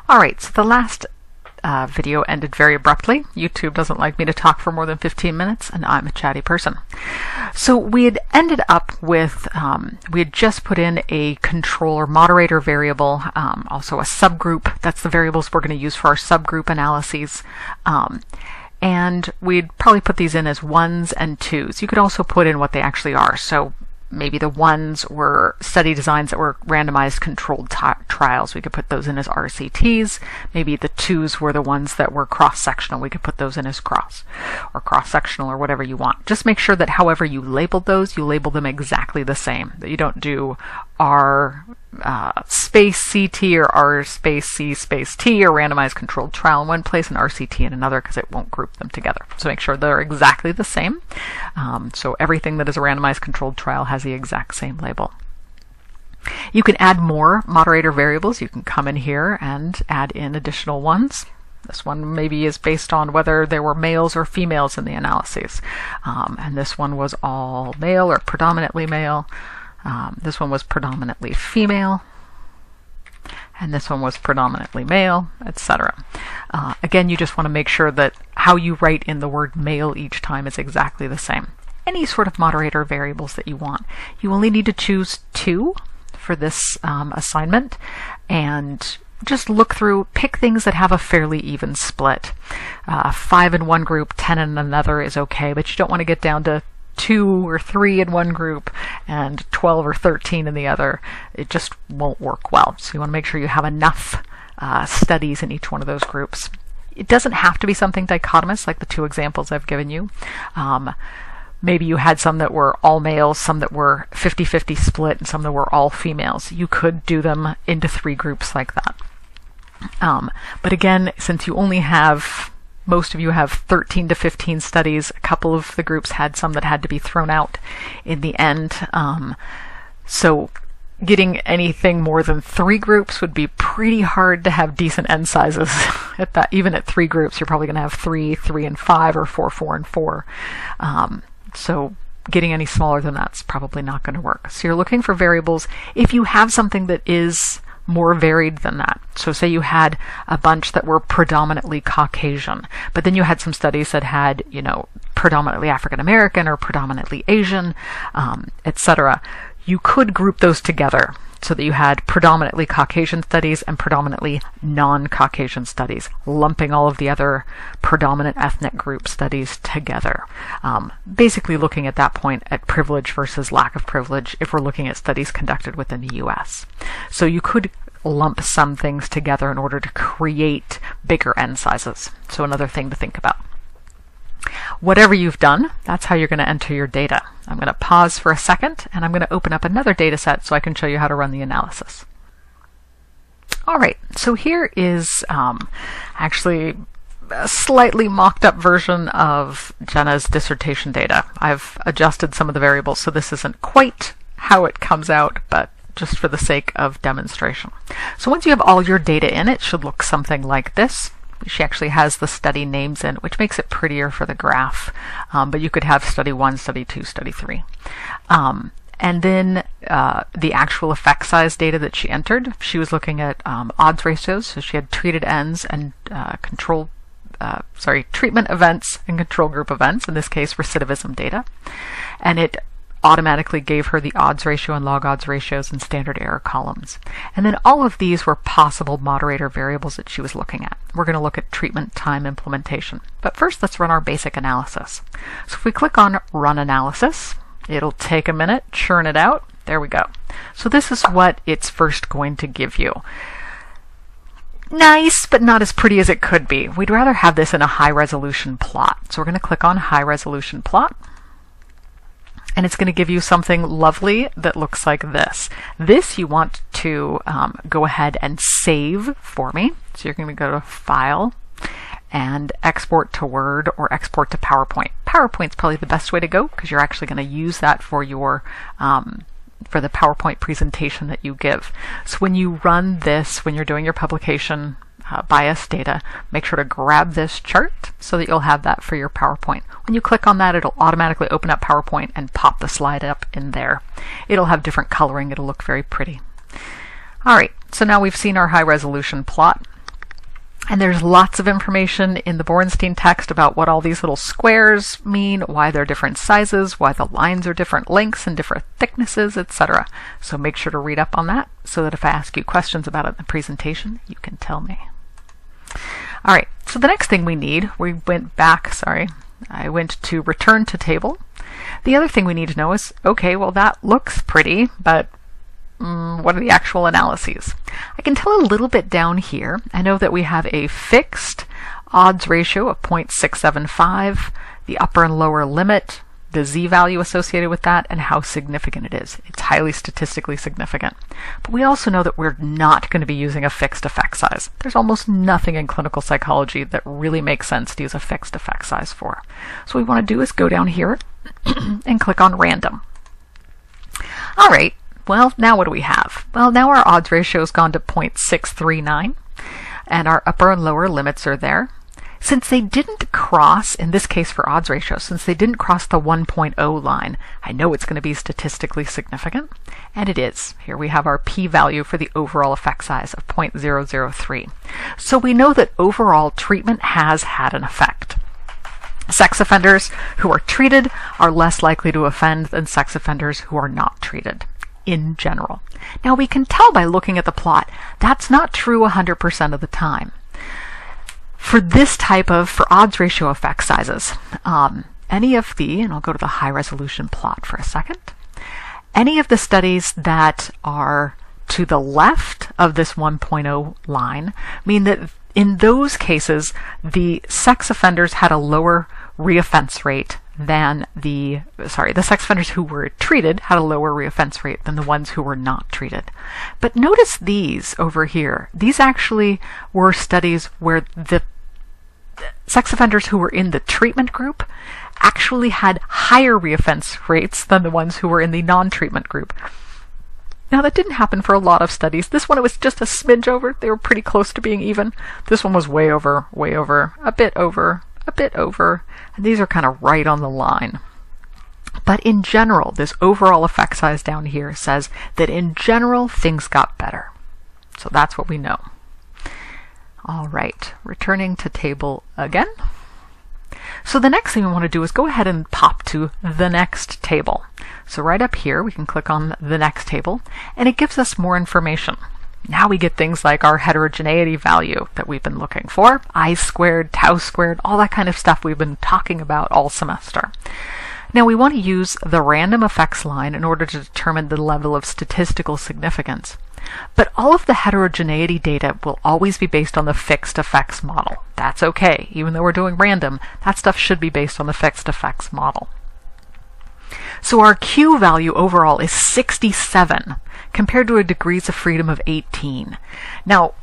All right, so the last video ended very abruptly. YouTube doesn't like me to talk for more than 15 minutes, and I'm a chatty person. So we had ended up with, we had just put in a control or moderator variable, also a subgroup. That's the variables we're going to use for our subgroup analyses. And we'd probably put these in as 1s and 2s. You could also put in what they actually are. So maybe the 1s were study designs that were randomized controlled trials. We could put those in as RCTs. Maybe the 2s were the ones that were cross-sectional. We could put those in as cross or cross-sectional or whatever you want. Just make sure that however you labeled those, you label them exactly the same. That you don't do R space CT or R space C space T or randomized controlled trial in one place and RCT in another, because it won't group them together. So make sure they're exactly the same. So everything that is a randomized controlled trial has the exact same label. You can add more moderator variables. You can come in here and add in additional ones. This one maybe is based on whether there were males or females in the analyses. And this one was all male or predominantly male. This one was predominantly female, and this one was predominantly male, etc. Again, you just want to make sure that how you write in the word male each time is exactly the same. Any sort of moderator variables that you want. You only need to choose 2 for this assignment, and just look through, pick things that have a fairly even split. 5 in one group, 10 in another is okay, but you don't want to get down to 2 or 3 in one group and 12 or 13 in the other. It just won't work well. So you want to make sure you have enough studies in each one of those groups. It doesn't have to be something dichotomous like the 2 examples I've given you. Maybe you had some that were all males, some that were 50-50 split, and some that were all females. You could do them into 3 groups like that. But again, since you only have most of you have 13 to 15 studies. A couple of the groups had some that had to be thrown out in the end. So getting anything more than 3 groups would be pretty hard to have decent n sizes. At that, even at 3 groups, you're probably going to have 3, 3 and 5, or 4, 4 and 4. So getting any smaller than that's probably not going to work. So you're looking for variables. If you have something that is more varied than that. So say you had a bunch that were predominantly Caucasian, but then you had some studies that had, predominantly African American or predominantly Asian, etc. You could group those together so that you had predominantly Caucasian studies and predominantly non-Caucasian studies, lumping all of the other predominant ethnic group studies together. Basically looking at that point at privilege versus lack of privilege if we're looking at studies conducted within the US. So you could lump some things together in order to create bigger n sizes. So another thing to think about. Whatever you've done, that's how you're going to enter your data. I'm going to pause for a second, and I'm going to open up another data set so I can show you how to run the analysis. All right, so here is actually a slightly mocked up version of Jenna's dissertation data. I've adjusted some of the variables, so this isn't quite how it comes out, but just for the sake of demonstration. So once you have all your data in, it should look something like this. She actually has the study names in, which makes it prettier for the graph. But you could have study 1, study 2, study 3. And then the actual effect size data that she entered, she was looking at odds ratios. So she had treated ends and treatment events and control group events, in this case recidivism data. And it automatically gave her the odds ratio and log odds ratios and standard error columns. And then all of these were possible moderator variables that she was looking at. We're going to look at treatment time implementation. But first, let's run our basic analysis. So if we click on Run Analysis, it'll take a minute, churn it out. There we go. So this is what it's first going to give you. Nice, but not as pretty as it could be. We'd rather have this in a high-resolution plot. So we're going to click on High-Resolution Plot. And it's going to give you something lovely that looks like this. This you want to go ahead and save for me. So you're going to go to File and Export to Word or Export to PowerPoint. PowerPoint's probably the best way to go because you're actually going to use that for your for the PowerPoint presentation that you give. So when you run this, when you're doing your publication bias data, make sure to grab this chart so that you'll have that for your PowerPoint. When you click on that, it'll automatically open up PowerPoint and pop the slide up in there. It'll have different coloring. It'll look very pretty. All right, so now we've seen our high resolution plot. And there's lots of information in the Borenstein text about what all these little squares mean, why they're different sizes, why the lines are different lengths and different thicknesses, etc. So make sure to read up on that so that if I ask you questions about it in the presentation, you can tell me. All right, so the next thing we need, I went to return to table. The other thing we need to know is, okay, well that looks pretty, but what are the actual analyses? I can tell a little bit down here. I know that we have a fixed odds ratio of 0.675, the upper and lower limit, the z-value associated with that, and how significant it is. It's highly statistically significant. But we also know that we're not going to be using a fixed effect size. There's almost nothing in clinical psychology that really makes sense to use a fixed effect size for. So what we want to do is go down here and click on random. All right. Well, now what do we have? Well, now our odds ratio has gone to 0.639, and our upper and lower limits are there. Since they didn't cross, in this case for odds ratio, since they didn't cross the 1.0 line, I know it's going to be statistically significant, and it is. Here we have our p-value for the overall effect size of 0.003. So we know that overall treatment has had an effect. Sex offenders who are treated are less likely to offend than sex offenders who are not treated, in general. Now we can tell by looking at the plot, that's not true 100% of the time. For this type of, for odds ratio effect sizes, any of the, and I'll go to the high resolution plot for a second, any of the studies that are to the left of this 1.0 line mean that in those cases, the sex offenders had a lower reoffense rate than the sex offenders who were treated had a lower reoffense rate than the ones who were not treated. But notice these over here. These actually were studies where the sex offenders who were in the treatment group actually had higher reoffense rates than the ones who were in the non-treatment group. Now that didn't happen for a lot of studies. This one, it was just a smidge over. They were pretty close to being even. This one was way over, a bit over, and these are kind of right on the line. But in general, this overall effect size down here says that in general, things got better. So that's what we know. All right, returning to table again. So the next thing we want to do is go ahead and pop to the next table. So right up here, we can click on the next table, and it gives us more information. Now we get things like our heterogeneity value that we've been looking for, I-squared, tau-squared, all that kind of stuff we've been talking about all semester. Now we want to use the random effects line in order to determine the level of statistical significance. But all of the heterogeneity data will always be based on the fixed effects model. That's okay. Even though we're doing random, that stuff should be based on the fixed effects model. So our Q value overall is 67 compared to a degrees of freedom of 18. Now,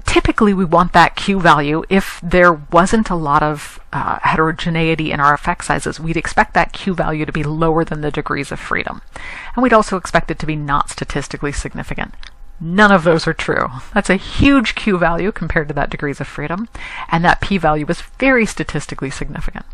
typically we want that Q value, if there wasn't a lot of heterogeneity in our effect sizes, we'd expect that Q value to be lower than the degrees of freedom. And we'd also expect it to be not statistically significant. None of those are true. That's a huge Q value compared to that degrees of freedom, and that P value was very statistically significant.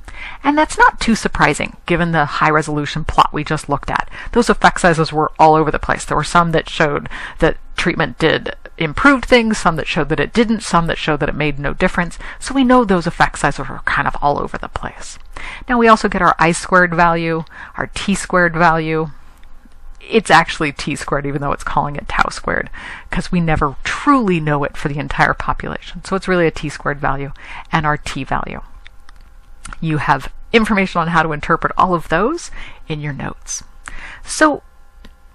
And that's not too surprising, given the high resolution plot we just looked at. Those effect sizes were all over the place. There were some that showed that treatment did improved things, some that showed that it didn't, some that showed that it made no difference. So we know those effect sizes were kind of all over the place. Now we also get our I-squared value, our T-squared value. It's actually T-squared, even though it's calling it tau-squared, because we never truly know it for the entire population. So it's really a T-squared value, and our T value. You have information on how to interpret all of those in your notes. So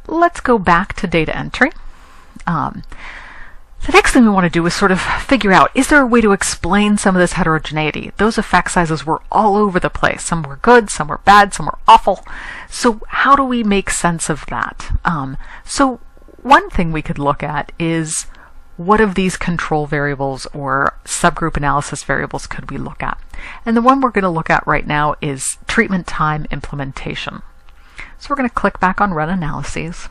let's go back to data entry. The next thing we want to do is sort of figure out, is there a way to explain some of this heterogeneity? Those effect sizes were all over the place. Some were good, some were bad, some were awful. So how do we make sense of that? So one thing we could look at is, what of these control variables or subgroup analysis variables could we look at? And the one we're going to look at right now is treatment time implementation. So we're going to click back on Run Analyses.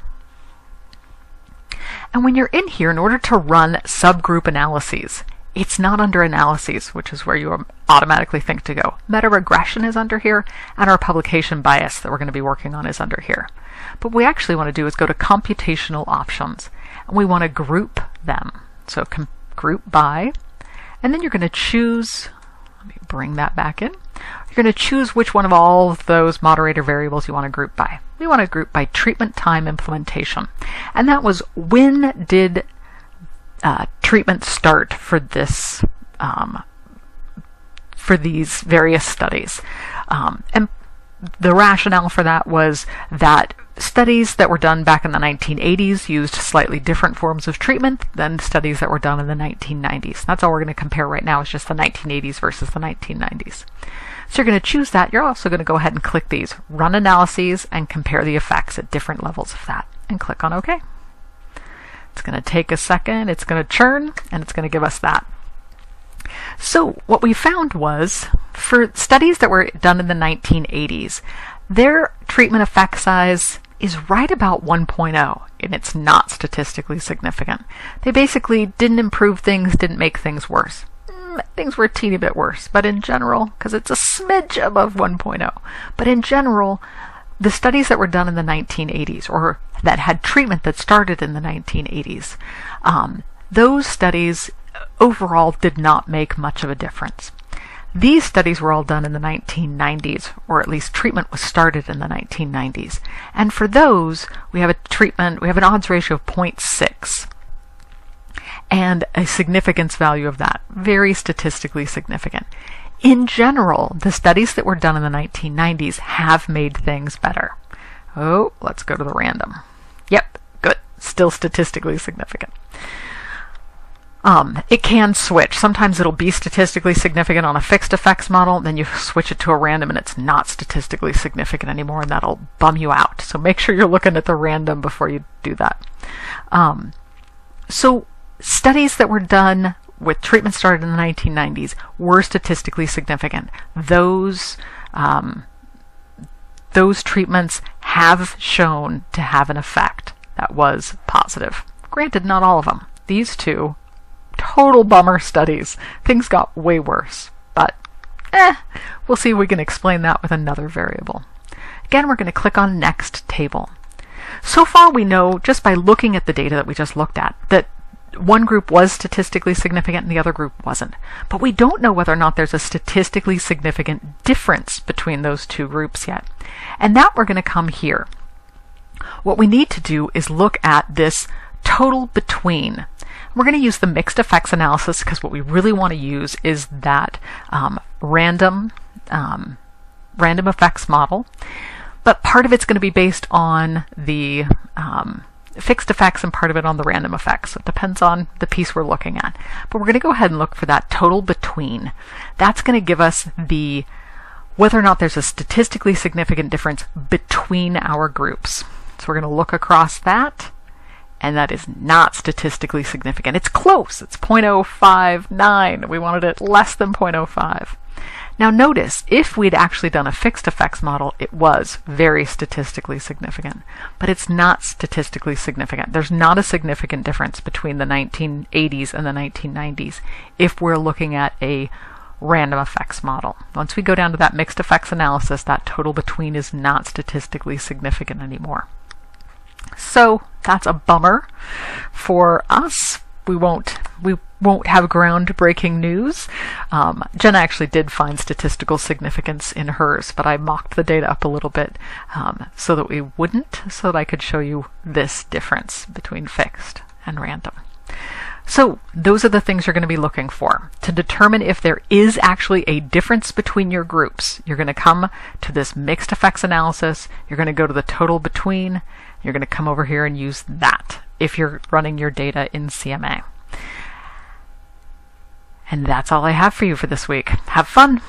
And when you're in here, in order to run subgroup analyses, it's not under Analyses, which is where you automatically think to go. Meta-regression is under here, and our publication bias that we're going to be working on is under here. But what we actually want to do is go to Computational Options, and we want to group them. So group by, And then you're going to choose, let me bring that back in. You're going to choose which one of all of those moderator variables you want to group by. We want to group by treatment time implementation. And that was, when did treatment start for this for these various studies. And the rationale for that was that studies that were done back in the 1980s used slightly different forms of treatment than studies that were done in the 1990s. That's all we're going to compare right now, is just the 1980s versus the 1990s. So you're going to choose that. You're also going to go ahead and click these, run analyses, and compare the effects at different levels of that, and click on OK. It's going to take a second, it's going to churn, and it's going to give us that. So what we found was, for studies that were done in the 1980s, their treatment effect size is right about 1.0, and it's not statistically significant. They basically didn't improve things, didn't make things worse. Things were a teeny bit worse, but in general, because it's a smidge above 1.0, but in general, the studies that were done in the 1980s, or that had treatment that started in the 1980s, those studies overall did not make much of a difference. These studies were all done in the 1990s, or at least treatment was started in the 1990s. And for those, we have an odds ratio of 0.6 and a significance value of that, very statistically significant. In general, the studies that were done in the 1990s have made things better. Oh, let's go to the random. Yep, good, still statistically significant. It can switch. Sometimes it'll be statistically significant on a fixed effects model, then you switch it to a random and it's not statistically significant anymore, and that'll bum you out. So make sure you're looking at the random before you do that. So studies that were done with treatment started in the 1990s were statistically significant. Those treatments have shown to have an effect that was positive. Granted, not all of them. These two, total bummer studies. Things got way worse, but we'll see if we can explain that with another variable. Again, we're going to click on Next Table. So far we know, just by looking at the data that we just looked at, that one group was statistically significant and the other group wasn't. But we don't know whether or not there's a statistically significant difference between those two groups yet. And that we're going to come here. What we need to do is look at this total between. We're going to use the mixed effects analysis because what we really want to use is that random effects model. But part of it's going to be based on the fixed effects and part of it on the random effects. So it depends on the piece we're looking at. But we're going to go ahead and look for that total between. That's going to give us the whether or not there's a statistically significant difference between our groups. So we're going to look across that. And that is not statistically significant. It's close. It's 0.059. We wanted it less than 0.05. Now notice, if we'd actually done a fixed effects model, it was very statistically significant. But it's not statistically significant. There's not a significant difference between the 1980s and the 1990s if we're looking at a random effects model. Once we go down to that mixed effects analysis, that total between is not statistically significant anymore. So that's a bummer for us. We won't have groundbreaking news. Jenna actually did find statistical significance in hers, but I mocked the data up a little bit so that we wouldn't, so that I could show you this difference between fixed and random. So those are the things you're going to be looking for. To determine if there is actually a difference between your groups, you're going to come to this mixed effects analysis, you're going to go to the total between, you're going to come over here and use that if you're running your data in CMA. And that's all I have for you for this week. Have fun!